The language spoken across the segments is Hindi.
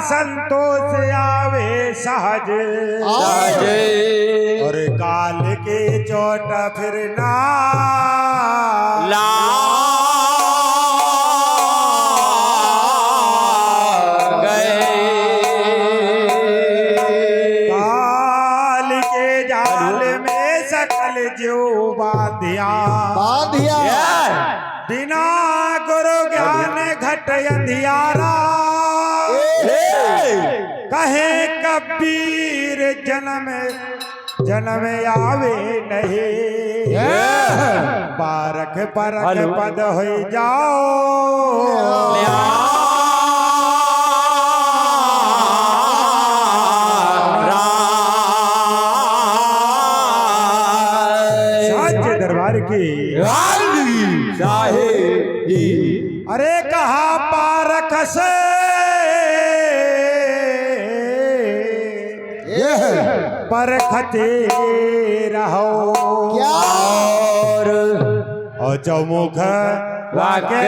संतोष आवे सहज और काल के चोट फिर ना गए। काल के जाल में सकल जीव बांधिया बिना गुरु ज्ञान घट अंधियारा कहे कबीर जन्म जन्म आवे नहीं पारख परख पद हो जाओ साचे दरबार की अरे कहा पारख से परखते रहो और चौमुख वाके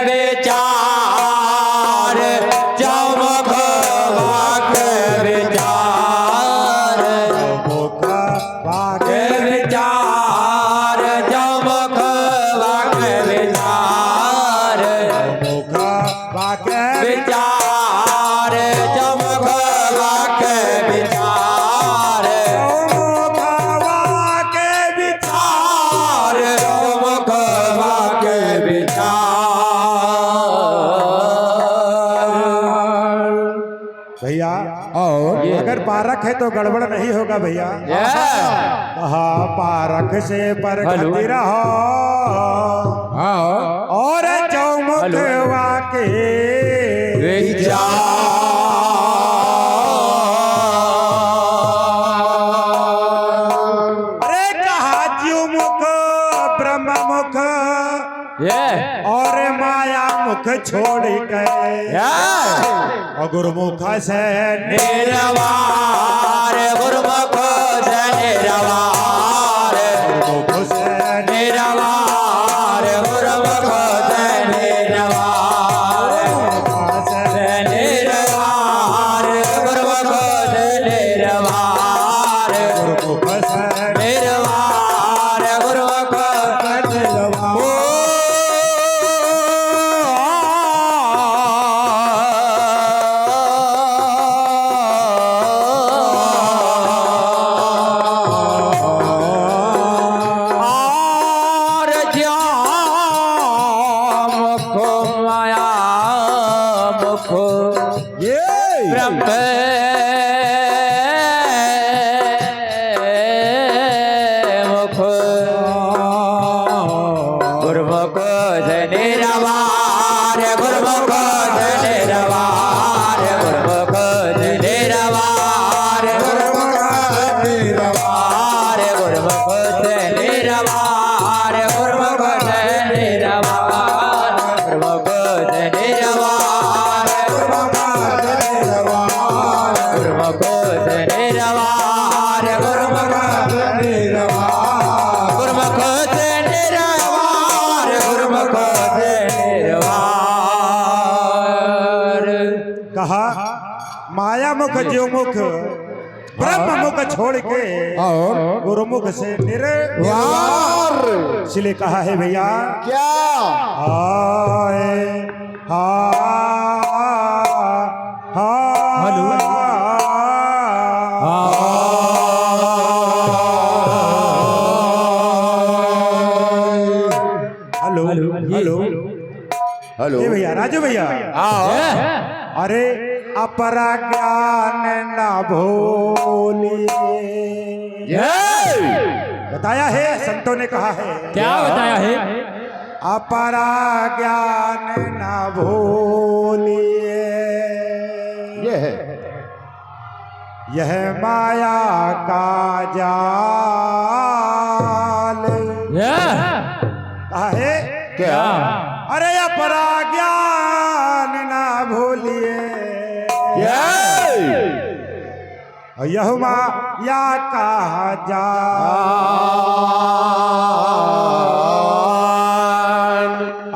विचार चौमुख वाके विचार चौमुख वाके विचार चौमुख वाके विचार चौमुख वाके विचार चौमुख वाके विचार चौमुख वाके विचार चौमुख वाके विचार। भैया और अगर पारख है तो गड़बड़ नहीं होगा भैया कहा पारख से परखती रहो और चौमुख वाके अरे कहा जीव मुख ब्रह्म मुख और माया मुख छोड़ गए और गुरुमुख से निरवार गुरुमुख से निरवार गुरुमुख से निरवार गुरुमुख से निरवार निरवार गुरुमुख से निरवार गुरुमुख से निरवार गुरुमुख से गुरुमुख से निरवार गुरुमुख से निरवार गुरुमुख से निरवार गुरुमुख से निरवार गुरुमुख से निरवार गुरुमुख से निरवार गुरुमुख से निरवार गुरुमुख से निरवार गुरुमुख से निरवार गुरुमुख से निरवार गुरुमुख से निरवार। कहा माया मुख जीव मुख ब्रह्म मुख छोड़ के गुरुमुख से निर्वार इसलिए कहा है भैया क्या हाय हेलो हेलो हेलो ये भैया राजू भैया अरे अपरा ज्ञान ना भूलिए बताया है संतों ने कहा है क्या बताया है अपरा ज्ञान ना भूलिए ये है यह माया का जाल कहा है क्या अरे अपरा ज्ञान ना भूलिए यह माया का जाल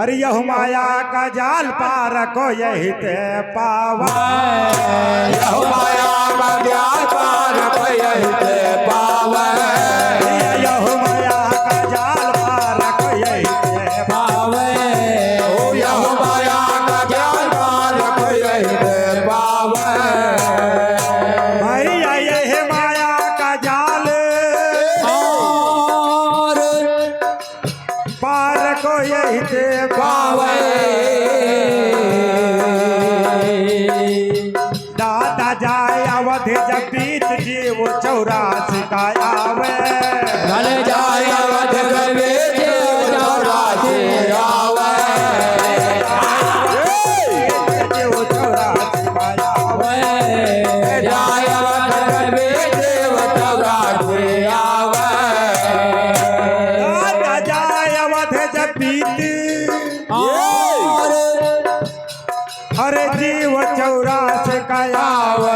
अरे यह माया का जाल पार को यही ते पावा यही पावे भैया ये है माया का जाल और पार को यही दे पावे दादा जाए अवध जब बीत जीव 84 का आवे घल जाए अवध गवे जीव 84 आवे जीव 84 का आवे जाए अवध गवे जीव 84 आवे दादा जाए अवध जब बीत और अरे जीव 84 का आवे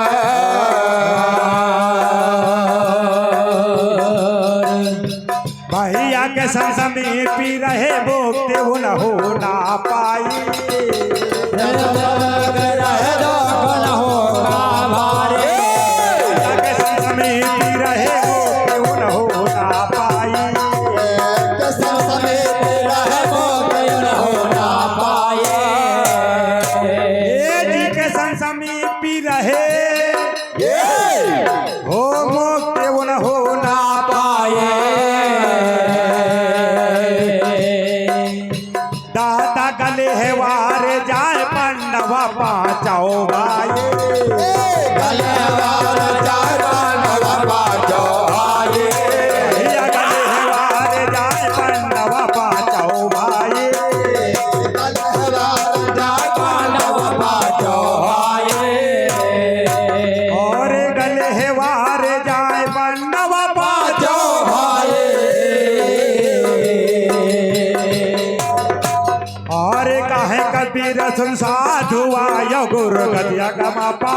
भैया के संग समीपी रहे भोगते हो न हो ना पाई भैया के संग समीपी रहे भोगते हो न हो ना पाई ए जी के संग समीपी रहे हो मोक्ते हो न हो ना दादा गले है वार जाए पंडवा पाँचों भाई भैया गले है वार जाए पंडवा पाँचों भाई और गले है वार जाए पंडवा पाँचों और काहे कबीर सुन साधु आयो गुरु गतिया गमा पा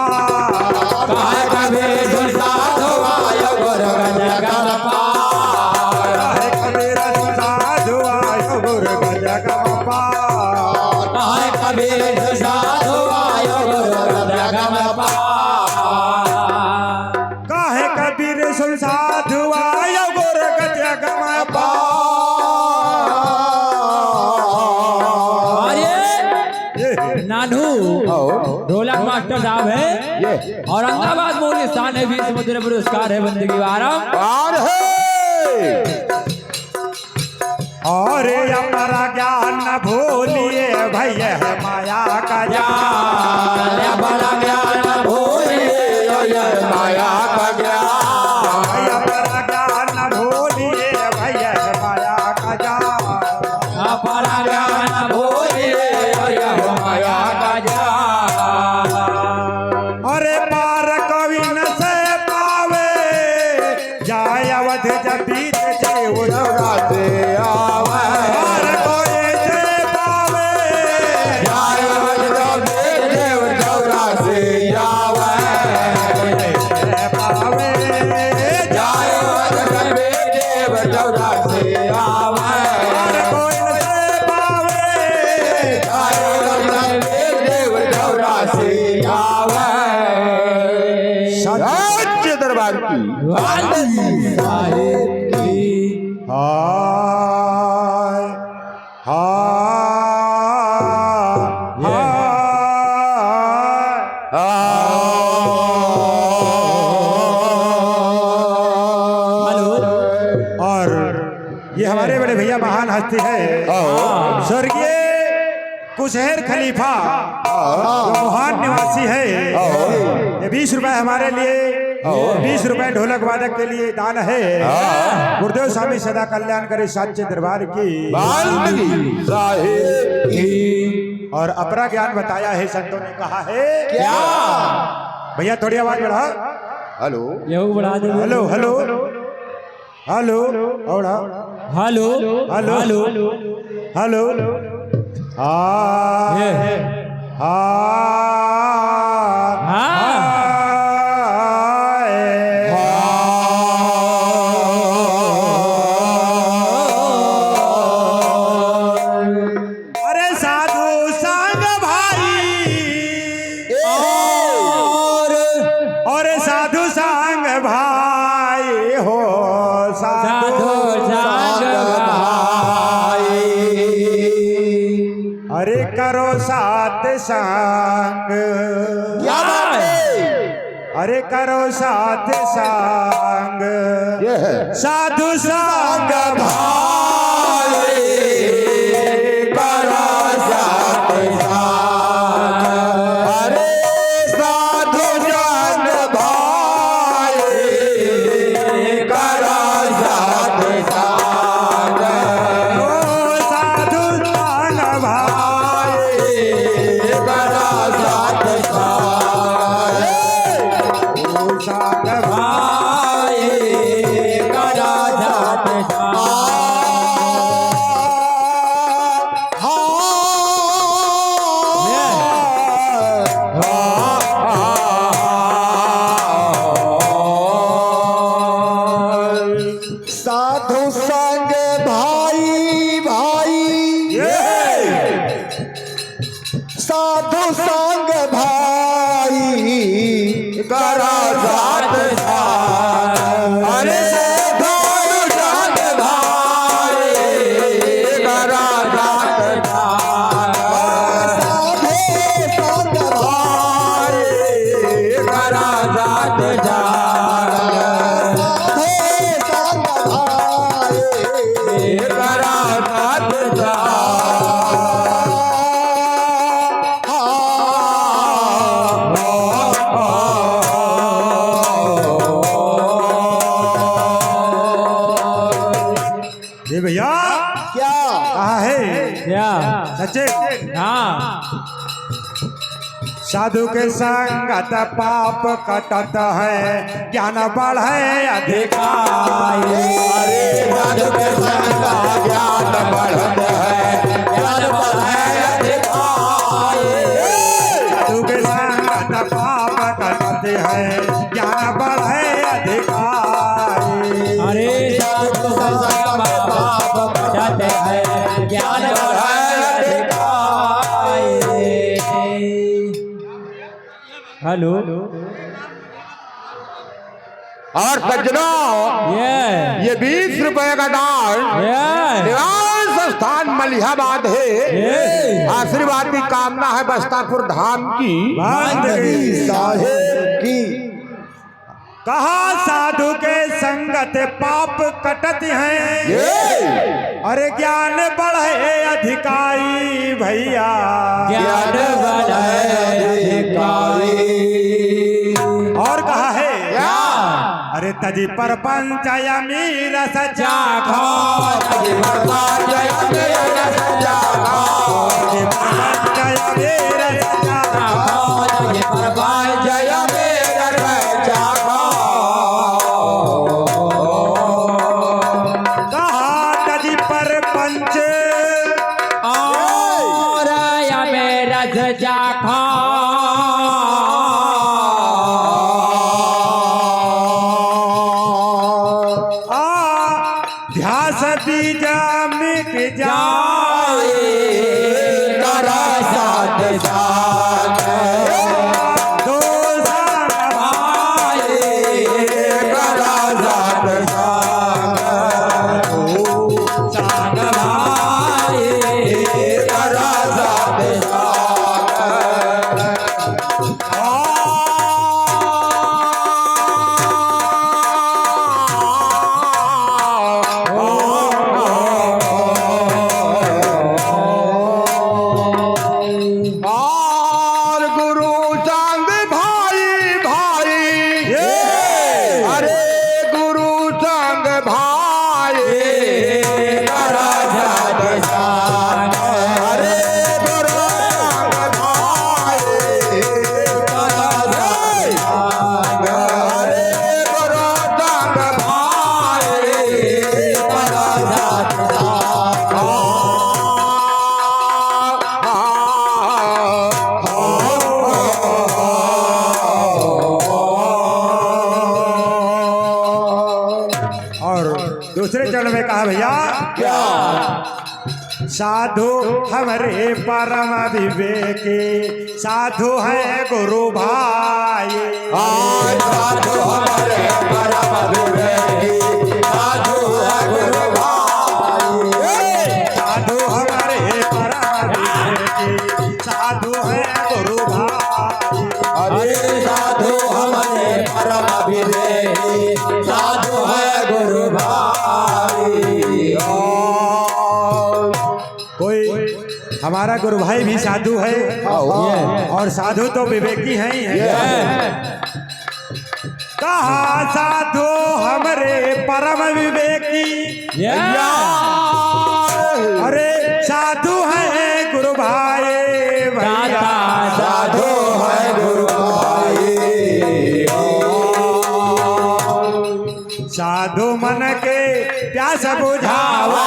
काहे कबीर सुन साधु आयो गुरु गतिया गमा पा काहे कबीर सुन साधु आयो गुरु गतिया गमा पा नानू ढोलक मास्टर साहब है औरंगाबाद मूल स्थान है 20 मुद्रा पुरस्कार है बंदगी आराम और हमारा ज्ञान न भूलिए भैया है माया का जाल बड़ा ज्ञान भूलिए माया का ज्ञान हमारा ज्ञान न भूलिए भैया है माया का जाल बड़ा ज्ञान भूलिए माया का ज्ञान अरे पार कवि न से पावे जाय अवध जब बीत जीव से आवे पार कोई से पावे से आवे से पावे पार कोई न से पावे सच्चे दरबार की हाय हाय और ये हमारे बड़े भैया महान हस्ती है स्वर्गीय कुशहर खलीफा जो महान निवासी है ये 20 रुपए हमारे लिए 20 रुपए ढोलक वादक के लिए दान है गुरुदेव स्वामी सदा कल्याण करे साच्चे दरबार की और अपरा ज्ञान बताया है संतों ने कहा है क्या भैया थोड़ी आवाज बढ़ा हेलो यू बढ़ा दो हेलो हेलो हेलो और हेलो हेलो हेलो हेलो अरे साधु संग भाई और साधु संग भाई हो साधु अरे करो साथ संग अरे करो साथ संग साधु संग भाई करो साथ संग अरे साधु संग भाई करो साथ संग ओ साधु संग भाई करो साथ संग भाई करा जात साधु संग भाई भाई साधु संग भाई करा जात अरे साधु संग भाई करा जात साधु संग भाई करा जात करा जात ये भैया क्या कहा है क्या सच्चे हाँ साधु के संगत पाप कटत है ज्ञान बढ़े अधिकार अरे साधु के संग ज्ञान बढ़त है ज्ञान बढ़े अधिकार साधु के संगत पाप कटत है ज्ञान बढ़े अधिकार अरे साधु संग पाप कटते हैं ज्ञान बढ़ाए हेलो और सज्जनों ये 20 रुपए का दान निवास स्थान मलिहाबाद है आशीर्वाद की कामना है बस्तापुर धाम की साहेब की कहा साधु के संगत पाप कटत हैं अरे ज्ञान बढ़े अधिकारी भैया ज्ञान बढ़े अधिकारी और कहा है अरे तजी पर पंचय मीर सचा पंचय मीर सचा ध्यास बीजा मिट जाए करा साथ साथ दो साथ भाई करा साथ साथ भाई करा साथ दूसरे चरण में कहा भैया क्या साधु हमारे परम विवेकी साधु है गुरु भाई साधु हमारे परम विवेकी साधु है गुरु भाई साधु हमारे परम विवेकी साधु है गुरु भाई अरे साधु हमारे हमारा गुरु भाई भी साधु है और साधु तो विवेकी हैं ही हैं। कहा साधु हमरे परम विवेकी, अरे साधु है गुरु भाई भैया, साधु है गुरु भाई, साधु मन के प्यास बुझावा,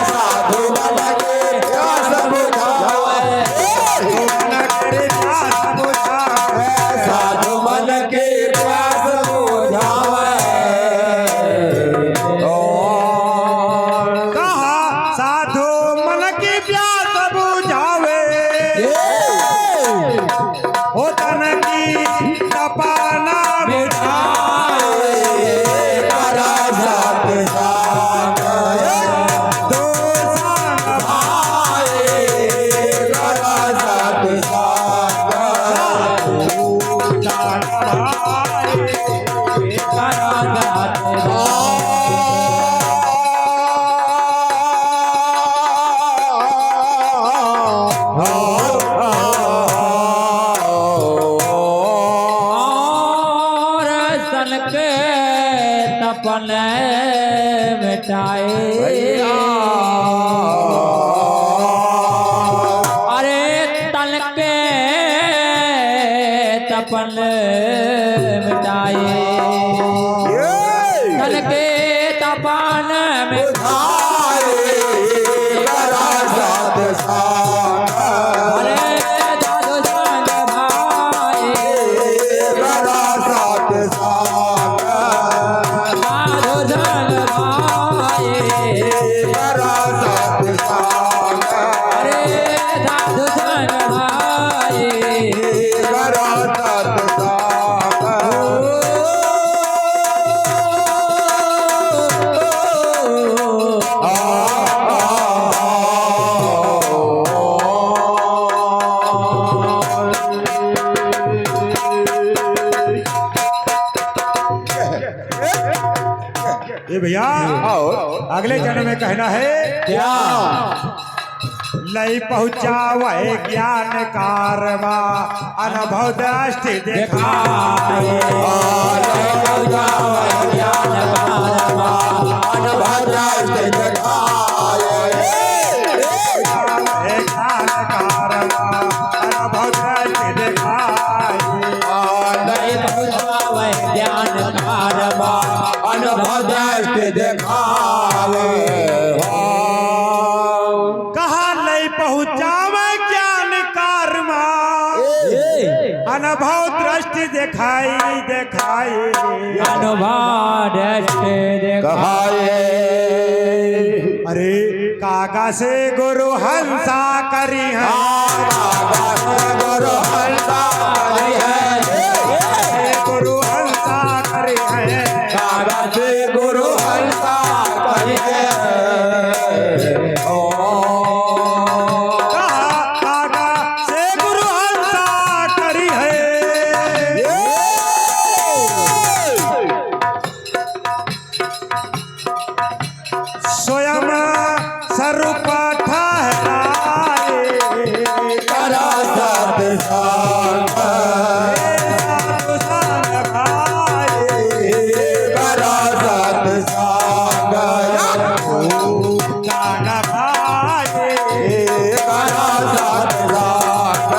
साधु मन के प्यास बुझावे, साधु मन के प्यास बुझावे, साधु मन के प्यास बुझावे। कहा साधु मन की प्यास बुझावे, ओ तन की तपाना बुझावे, करा साथ साथ दो संग भाई, करा साथ साथ जान भाई, और सन के तपन मिटाए, अरे तन के तपन मिटाए, तन के तपन मिटाए, अरे दादू संग भाई, साधु संग भाई, अरे साधु संग भाई, ये भैया अगले जन्म में कहना है क्या लई पहुँचावे ज्ञान कारवा, अनुभव दृष्टि दिखाए, ज्ञान कारवा, अनुभव दृष्टि दिखाए, ज्ञान कारवा, अनुभव दृष्टि दिखावे, कहा लई पहुँचावे ज्ञान कारवा, अनुभव दृष्टि दिखाई दिखाई, अनुभव दृष्टि दिखाए, अरे कागा से गुरु हंसा करी है, गुरु हंसा गुरु हंसा करी है, कागज गुरु हंसा कहा कागा से गुरु हंसा करी है, स्वयं स्वरूप ठहराए, करा साथ साथ साधु संग भाई, करा साथ साथ जान भाई, करा साथ साथ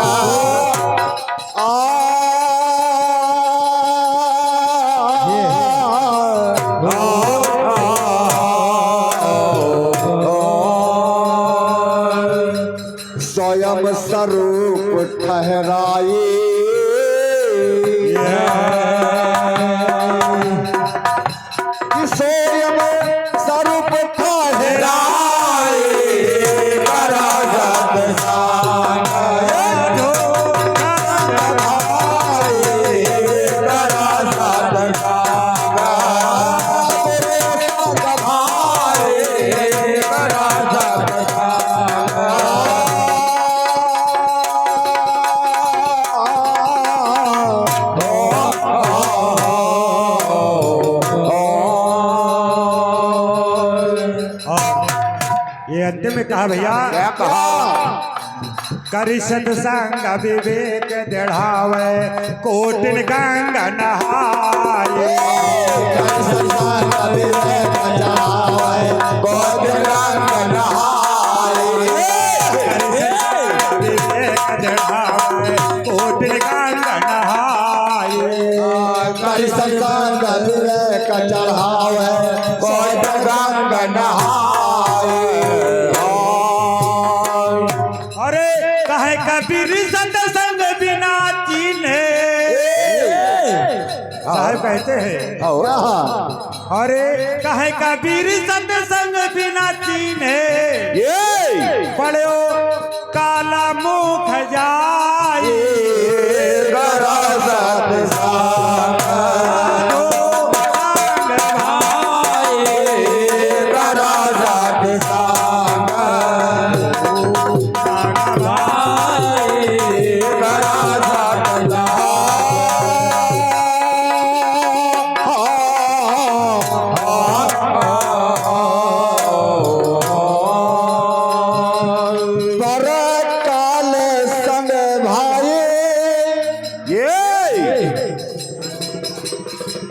स्वयं स्वरूप ठहराई, कि स्वयं स्वरूप ठहराई, करा साथ साथ करा साथ साथ करा साथ ये अंतिम में कहा भैया क्या कहा? करी सत्संग विवेक दृढ़ावे कोटिन गंगा नहाए कोटिन गंगा नहाए करी सत्संग विवेक चढ़ावे कोटिन गंगा नहाए। अरे कहे कबीर सत्संग बिना चीन्हे साहब कहते हैं अरे कहे कबीर सत्संग बिना चीन्हे पढ़ो काला मुख जाए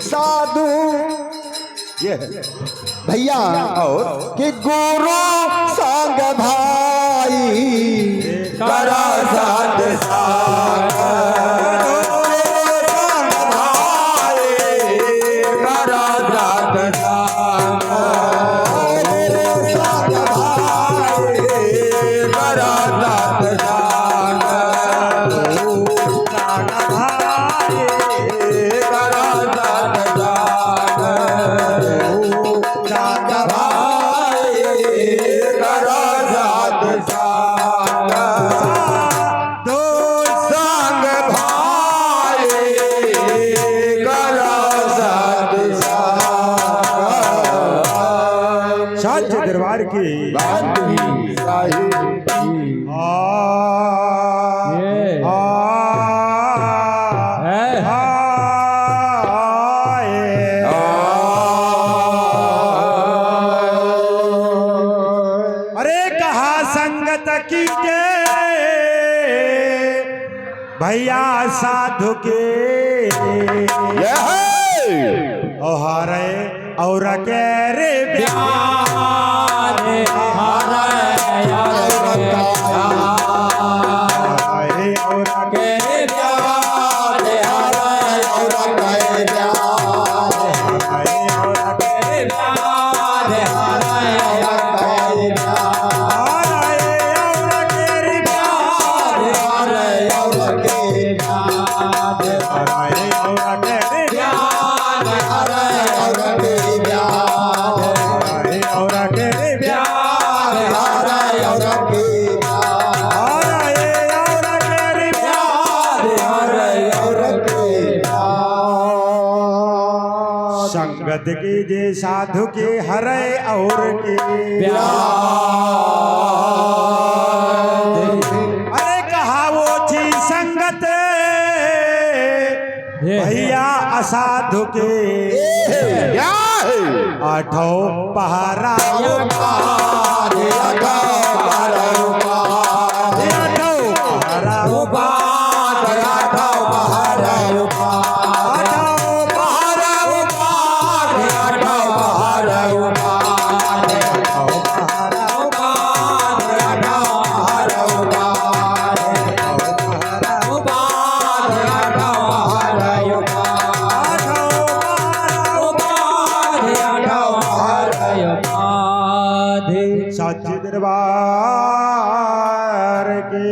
साधु भैया कि गुरु संग भाई करा साथ दरबार की अरे कहा संगत की भैया साधु के हारे और के रे संगत की जे साधु के हरे और के अरे कहा वो थी संगत भैया असाधु के आठों पहारा साचे दरबार के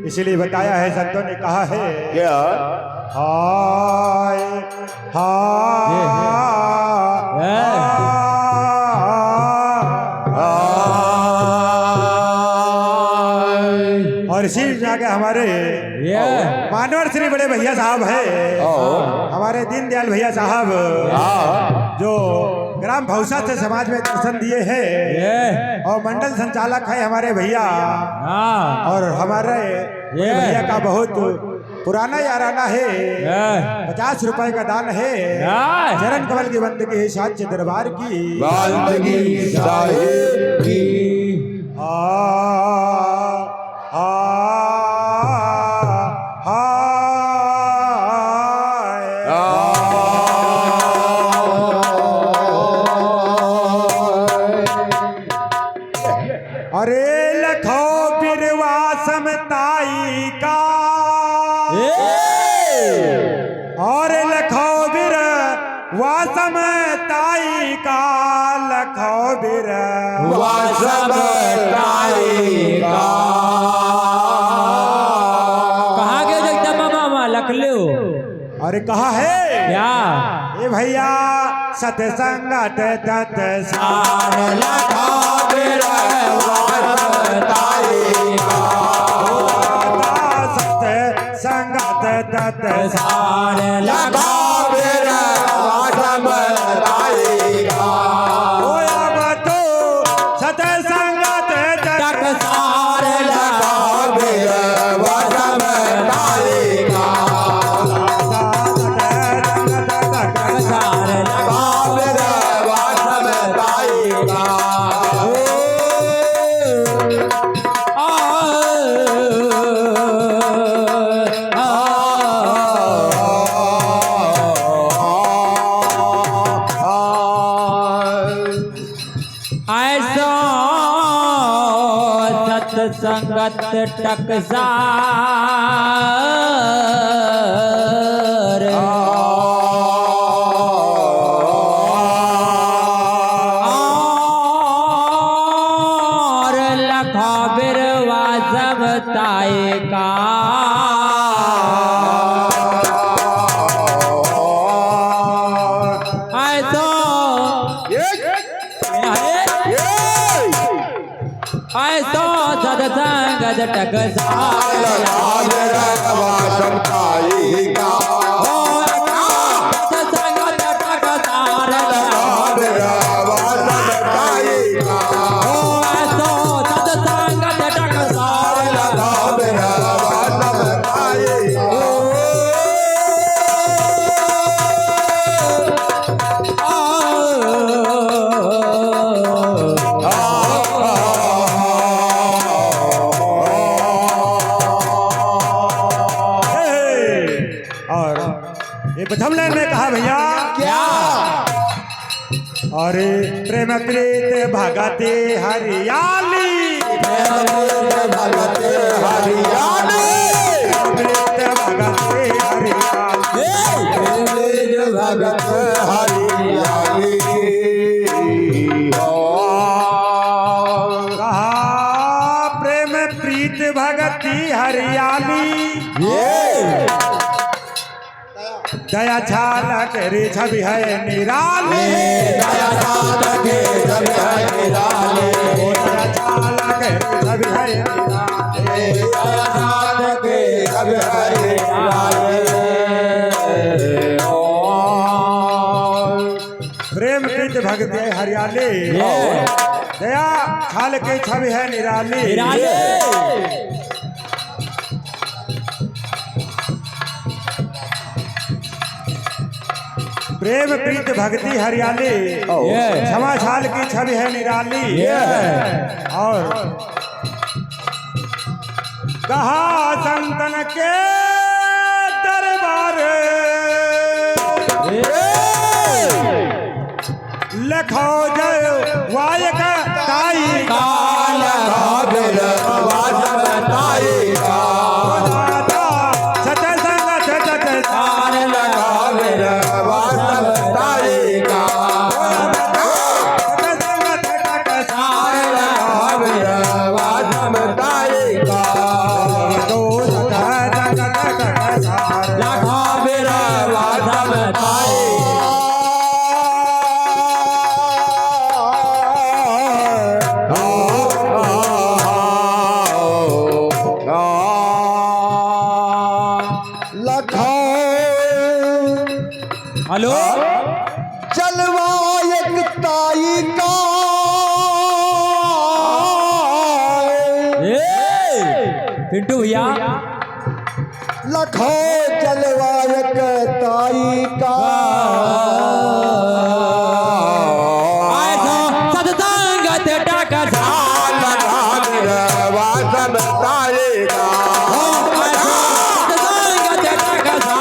इसलिए बताया है संतों ने कहा है क्या हाय और इसी जाके हमारे मानवर श्री बड़े भैया साहब है हमारे दीनदयाल भैया साहब जो ग्राम भौसा से समाज में दर्शन दिए हैं और मंडल संचालक है हमारे भैया और हमारे भैया का बहुत पुराना याराना है, 50 रुपए का दान है। चरण कमल की बंदगी है साच्य दरबार की बंदगी साहिब की। आ आ अरे लखो बिरवा समताई का और लखो बिरवा समताई का, लखो बिरवा समताई का। कहाँ गए जगदम्बा मामा लख लो? अरे कहा है क्या ए भैया सतसंगत तत सार लखो बिरवा समताई का, सतसंगत तत सार लखो बिरवा समताई का। अब तो सतसंगत तत सार लखो बिरवा समताई का। ऐसा सत्संगत टकसार और लखा बिरवा समताई का। ऐसा सत्संगत टकसार समताई का। सत्संगत टकसार सत्संगत टकसार ये प्रथम लाइन में कहा भैया क्या अरे प्रेम प्रीत भगते हरियाली, भगते हरियाली, प्रीत भगते हरियाली, भगत हरियाली। कहा प्रेम प्रीत भगती हरियाली, दया छालक रे छवि है निराली, दया छालक रे छवि है निराली, दया छालक रे छवि है निराली, दया छालक रे छवि है निराली। प्रेम प्रीत भगति हरियाली, दया छाल के छवि है निराली। प्रेम प्रीत भक्ति हरियाली, क्षमा छाल की छवि है निराली। और कहा संतन के दरबार लखो जय वायक ताई का, हेलो जलवा एक ताई का, पिंटू भैया लखो जलवायक ताई का सत्संगत टकसा वासन तारेगा सत्संगत टकसा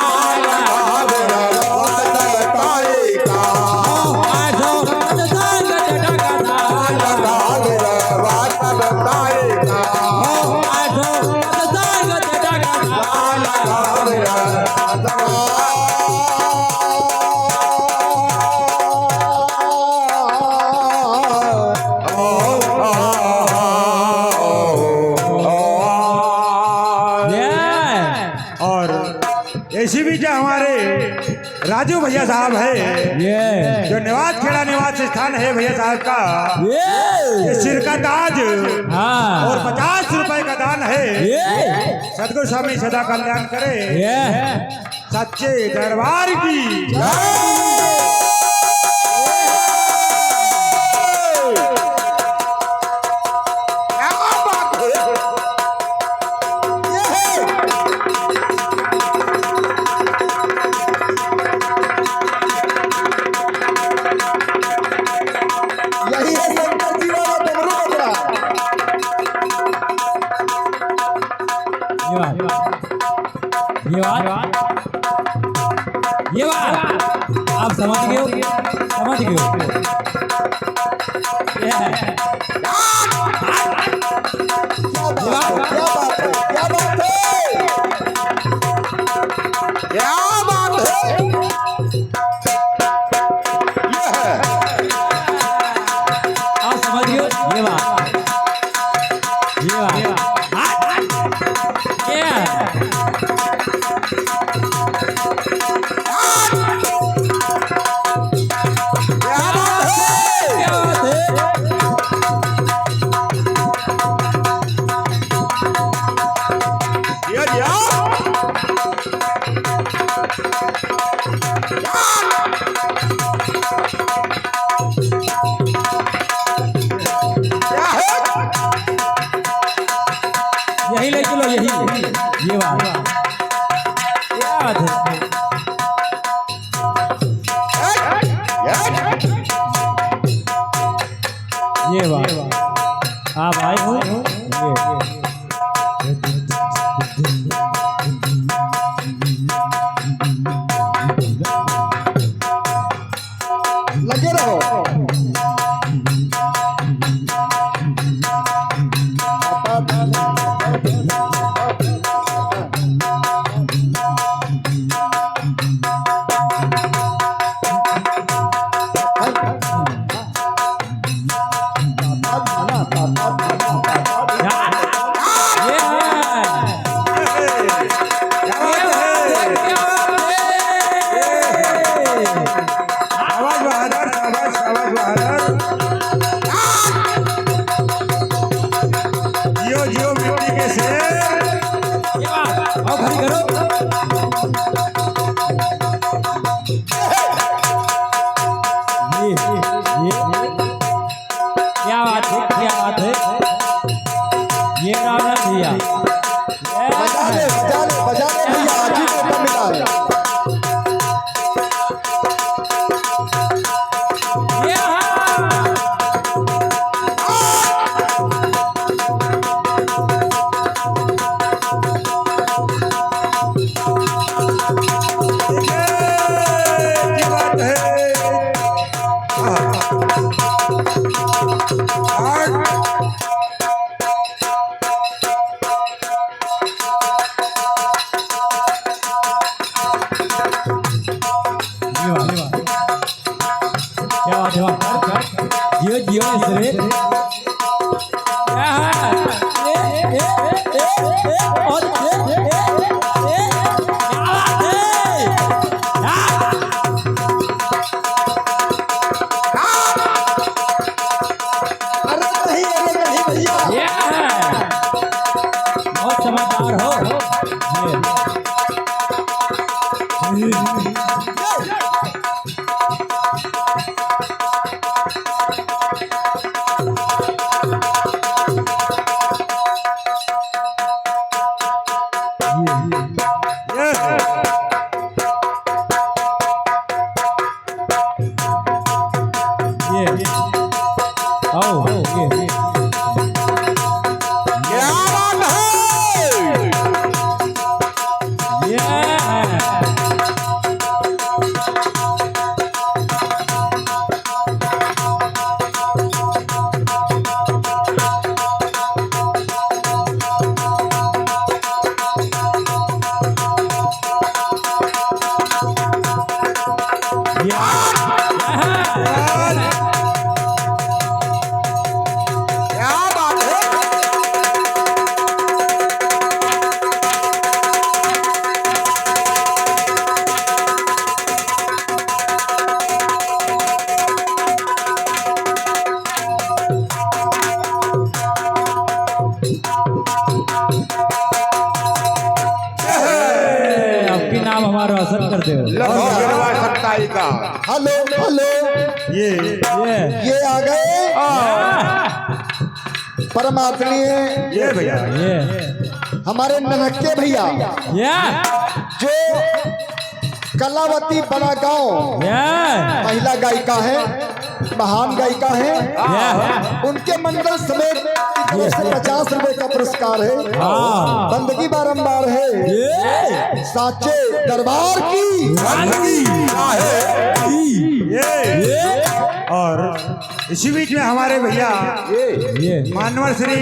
ऐसी भी जो हमारे राजू भैया साहब है जो निवास खेड़ा निवास स्थान है भैया साहब का ये सिर का ताज और 50 रुपए का दान है। सदगुरु स्वामी सदा कल्याण करे सच्चे दरबार की ये बात आप समझ गए हो समझ गए हो आप समझ गए हो ये बात यही ले चलो यही ये बात ये बात आप आए हो लगे रहो जियो मिट्टी के शेर आओ खड़ी करो क्या बात है ये रावण भैया बजाने भैया आज ही मौका मिला है जियो जियो इसरे बहुत समझदार हो ये आओ ये क्या बात है? क्या बात है? आपके नाम हमारा असर करते हो। लगवा सत्ताई का हेलो हेलो ये आ गए परमात्मीय ये भैया ये हमारे ननक्के भैया ये जो कलावती बड़ा गांव महिला गायिका है, महान गायिका है। उनके मंडल समेत की तरफ से 50 रुपए का पुरस्कार है। बंदगी बारंबार है, साचे दरबार की ये और इसी बीच में हमारे भैया ये मानवर श्री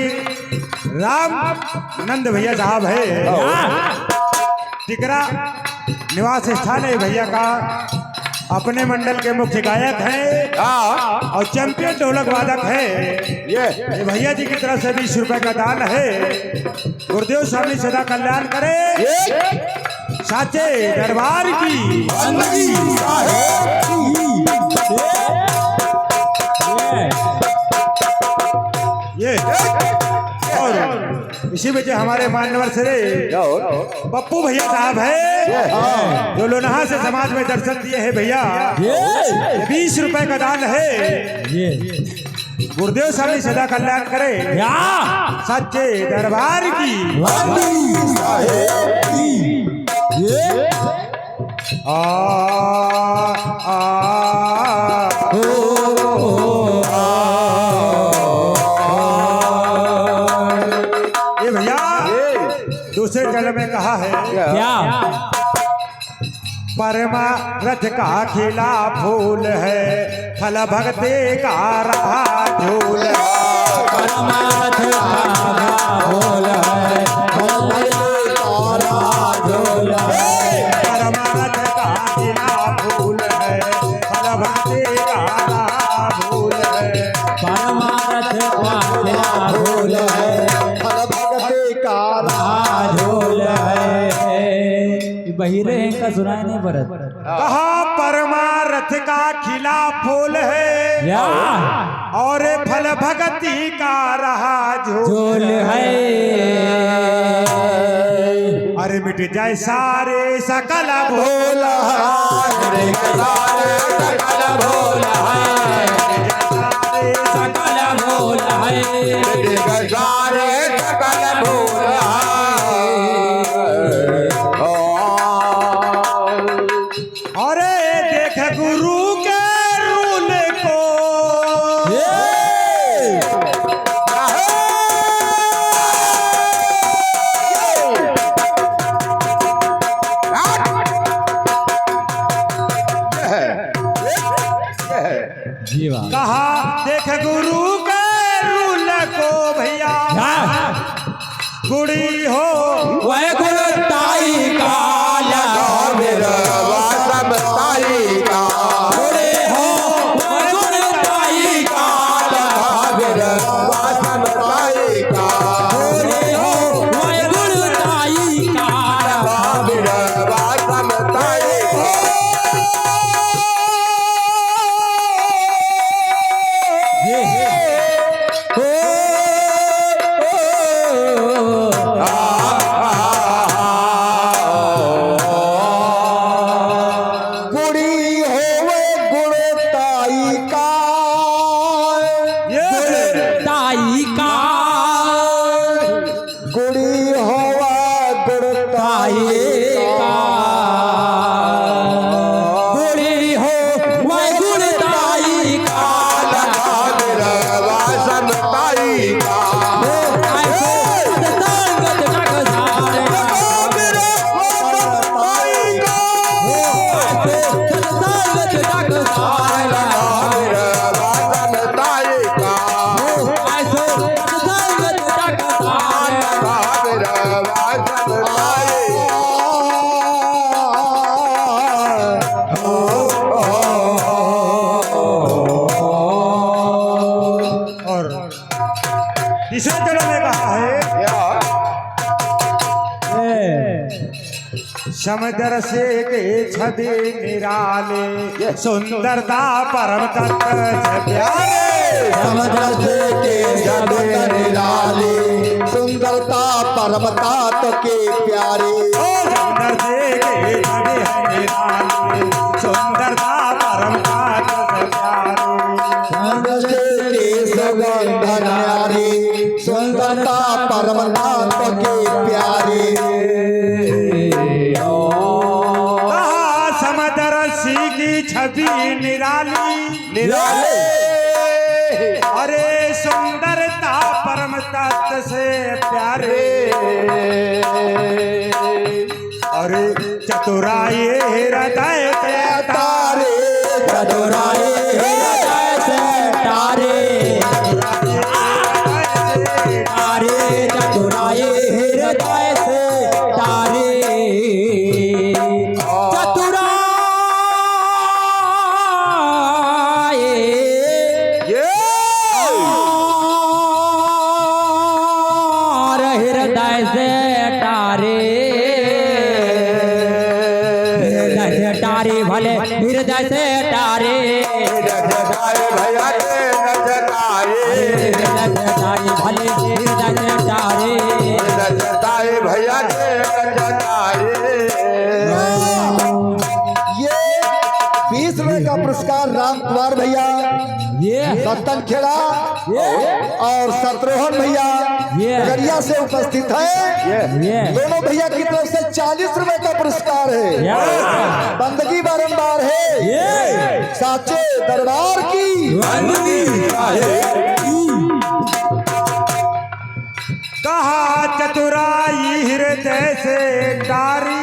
राम नंद भैया साहब है, टिकरा निवास स्थान है भैया का, अपने मंडल के मुख्य गायक हैं और चैंपियन ढोलक वादक है। ये भैया जी की तरफ से 20 रुपए का दान है। गुरुदेव स्वामी सदा कल्याण करे, साचे दरबार की ये और इसी वजह हमारे मान्यवर श्री पप्पू भैया साहब है, जो लोनाहा से समाज में दर्शन दिए हैं भैया। 20 रुपए का दान है। ये गुरुदेव स्वामी सदा कल्याण करे, सच्चे दरबार की आ, आ, ये भैया दूसरे चरण में कहा है क्या परमारथ का खिला फूल है, फल भक्ति का रहा झूल है। परमार्थ का बोल है, परमारथ का खिला फूल है, फल भक्ति का रहा झूल है। परमार्थ का बोल है, फल भगते का झोल है। बहिरे हैं का सुनाई नहीं पड़त कहा परमारथ का खिला फूल है या और फल भक्ति का रहा झूल झोल है। अरे मिट जाए सारे सकल भोला, सकल भोल है, सकल भोल है। अरे देख गुरु के रूल को, जीवा कहा देख गुरु के रूल को भैया, गुड़ी हो वह गुरुताई का लगा मेरा गुरे हो वह गुरुताई का लगा मेरा गुरे हो वह गुरुताई का लगा ये हो गुणताई का गुणी हो मैं गुणताई का समताई का तीसरे चरण में कहा है समुद्र से के छवि निराले सुंदरता परम तत्व से प्यारे समुद्र से के छवि निराले सुंदरता परम तत्व के प्यारे समुद्र से के छवि निराले सुंदरता परम तत्व से प्यारे समुद्र से के सुगंध न्यारे सुंदरता परम तत्व के प्यारे समदरसी की छवि निराली निराले अरे सुंदरता परम तत्व से प्यारे अरे चतुराई हृदय से तारे चतुराई हृदय से तारे तारे चतुराई हृदय से तारे हृदय से तारे हृदय से तारे भले हृदय से तारे भैया के नजताए हृदय से तारे भले हृदय से तारे नजताए भैया के नजताए ये 20 रुपए का पुरस्कार राम कुमार भैया ये सत्तन खेड़ा और शत्रुघ्न भैया नगरिया से उपस्थित है। दोनों भैया की तरफ से 40 रुपए का पुरस्कार है। बंदगी बारंबार है साचे दरबार की कहा चतुराई हृदय से तारी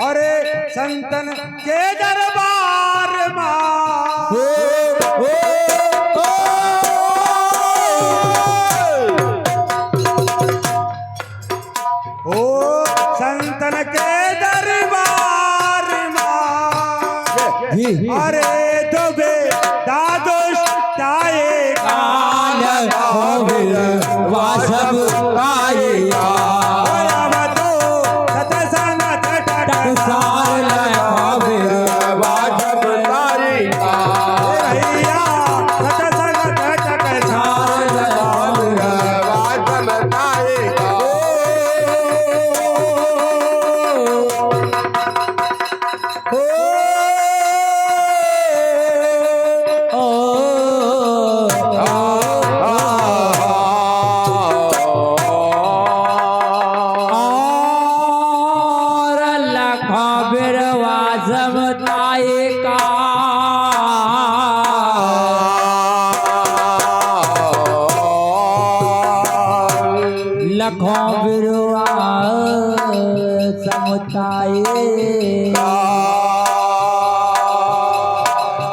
अरे संतन के दरबार ओ संतन के दरबार अरे दुबे दादोश ताए काल वासव काया लखों बिरुआ समुताए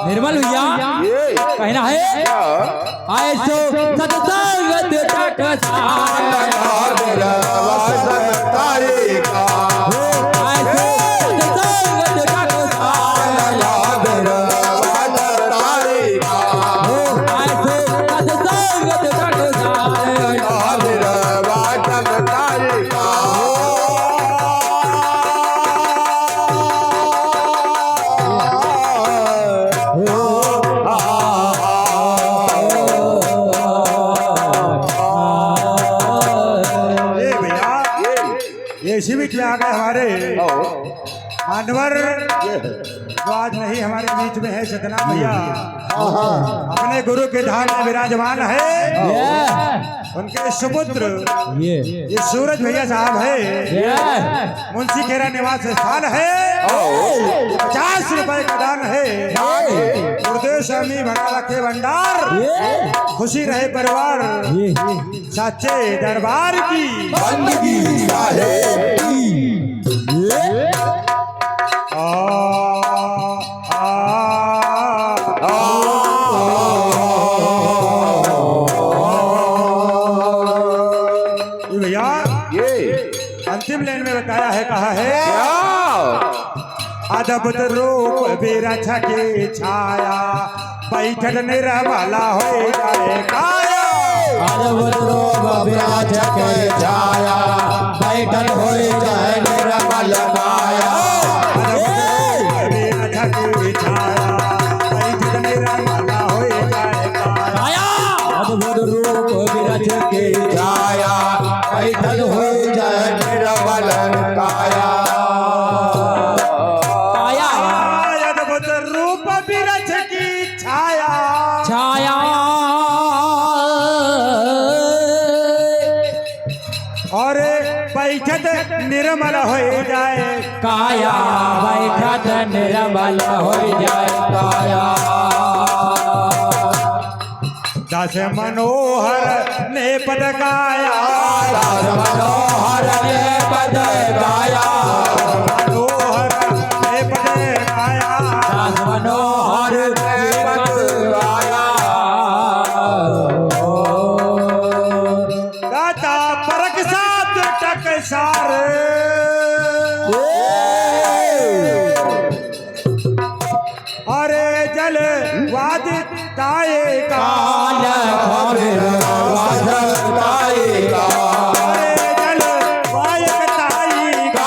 निर्मल भैया कहना है आए सो सत्संग इसी बीच में आ गए हमारे मानवर जो आज नहीं हमारे बीच में है सतना भैया अपने गुरु के धाम में विराजमान है। उनके सुपुत्र ये ये सूरज भैया साहब है। मुंशी खेरा निवास स्थान है। 50 रुपए का दान है। गुरुदेव स्वामी भंडारा के भंडार। खुशी रहे परिवार सच्चे दरबार की बंदगी साहेब की। भैया अंतिम लाइन में बताया है, कहा है अद्भुत रूप विरथ की छाया बैठल निरमला हो जाए काया। अद्भुत रूप विराज के छाया बैठल हो जाए निर्मल काया। विरथ की छाया बैठल निरमला हो जाए काया। अद्भुत रूप विराज के छाया बैठल हो जाए निर्मल काया। काया अद्भुत रूप विरथ की छाया छाया और बैठत निर्मल हो जाए काया बैठत निर्मल हो जाए काया। दस मनोहर ने पद गाया। दास मनोहर ने पद गाया। मनोहर ने पद गाया। दास मनोहर ने पद गाया। दाता परक साथ टक सार अरे जल वादित ताए का खबर वाजताएगा। अरे जल वायक ताई का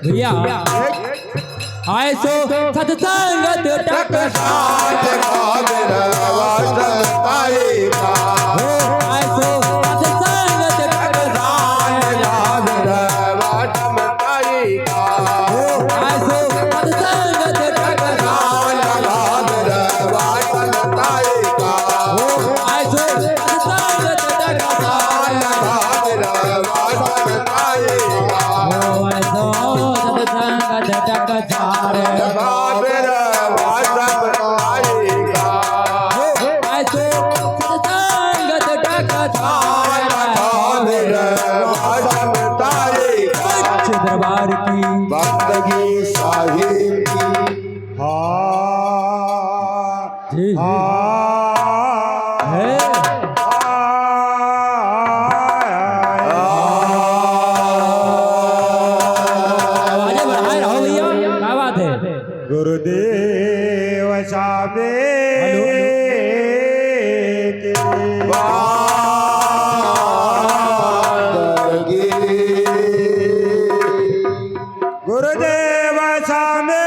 भैया आए सो सत्संगत टक साथ आए सो सत्संगत टक साथ आए सो सत्संगत टक साथ आए सो सत्संगत टक दरबार की बंदगी साहिब की। जी है आवाजें बढ़ाए रहो भैया, क्या बात है। गुरुदेव साबे गुरुदेव सामे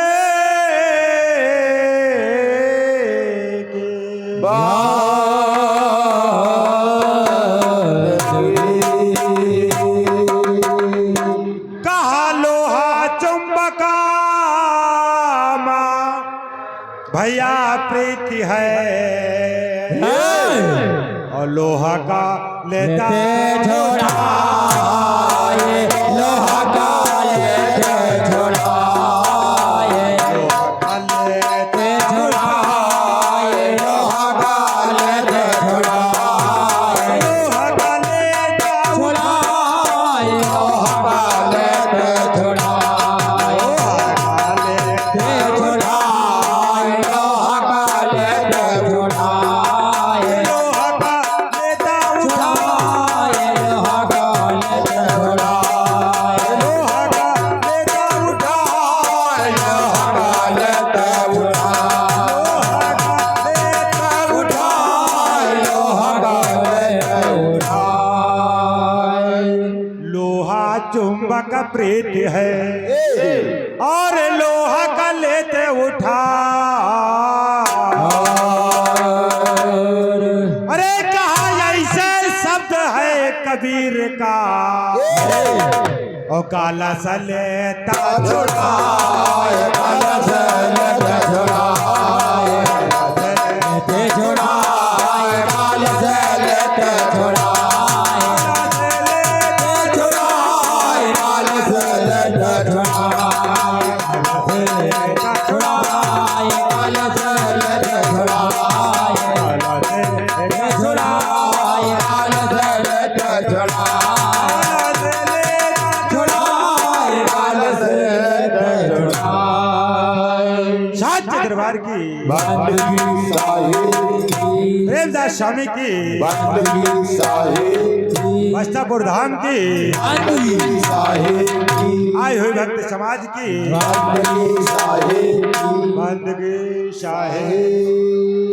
कहा लोहा चुंबका भैया प्रीति है और लोहा का लेता छोड़ा लोहा का लेते छोड़ा लोहा का लेते छोड़ा लोहा का लेते छोड़ा लोहा का लेते छोड़ा प्रीत है और लोहा का लेते उठा। अरे कहा ऐसे शब्द है कबीर का ओ काला सा लेता छोड़ा काला सा लेता छोड़ा दरबार की प्रेमदास स्वामी की मस्तापुर धाम की आई हुई भक्त समाज की बंदगी शाही।